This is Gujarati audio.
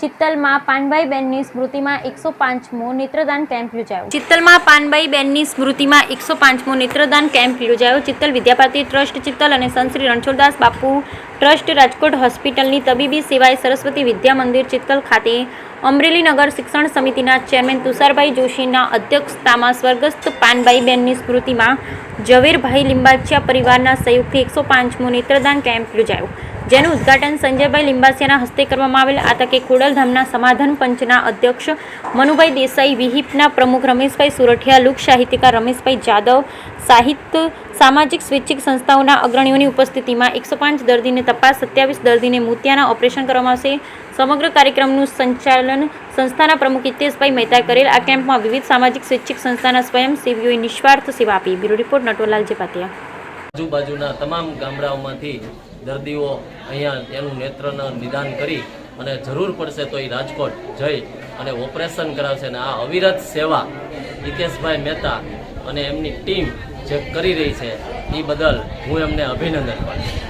ચિત્તલમાં પાનભાઈબેનની સ્મૃતિમાં 105મો નેત્રદાન કેમ્પ યોજાયો. ચિત્તલમાં પાનભાઈબેનની સ્મૃતિમાં 105મો નેત્રદાન કેમ્પ યોજાયો. ચિત્તલ વિદ્યાપાર્થી ટ્રસ્ટ ચિત્તલ અને સંત શ્રી રણછોડદાસ બાપુ ટ્રસ્ટ રાજકોટ હોસ્પિટલની તબીબી સેવાએ સરસ્વતી વિદ્યા મંદિર ચિત્તલ ખાતે અમરેલી નગર શિક્ષણ સમિતિના ચેરમેન તુષારભાઈ જોશીના અધ્યક્ષતામાં સ્વર્ગસ્થ પાનભાઈબેનની સ્મૃતિમાં ઝવેરભાઈ લિંબાચિયા પરિવારના સહયોગથી 105મો નેત્રદાન કેમ્પ યોજાયો, જેનું ઉદ્ઘાટન સંજયભાઈ લિંબાચિયાના હસ્તે કરવામાં આવેલ. આ તકે ખોડલધામના સમાધાન પંચના અધ્યક્ષ મનુભાઈ દેસાઈ, વિહિપના પ્રમુખ રમેશભાઈ સુરઠિયા, લોક સાહિત્યકાર રમેશભાઈ જાદવ, સાહિત્ય સામાજિક સ્વૈચ્છિક સંસ્થાઓના અગ્રણીઓની ઉપસ્થિતિમાં 105 દર્દીને તપાસ, 27 દર્દીને મોતિયાના ઓપરેશન કરવામાં આવશે. સમગ્ર કાર્યક્રમનું સંચાલન સંસ્થાના પ્રમુખ હિતેશભાઈ મહેતાએ કરેલ. આ કેમ્પમાં વિવિધ સામાજિક સ્વૈચ્છિક સંસ્થાના સ્વયંસેવીઓએ નિસ્વાર્થ સેવા આપી. Bureau report Natwarlal Jepatiya. આજુબાજુના તમામ ગામડાઓમાંથી દર્દીઓ અહીંયા એનું નેત્રના નિદાન કરી અને જરૂર પડશે તો એ રાજકોટ જઈ અને ઓપરેશન કરાવશે. અને આ અવિરત સેવા હિતેશભાઈ મહેતા અને એમની ટીમ જે કરી રહી છે એ બદલ હું એમને અભિનંદન પાઠવું છું.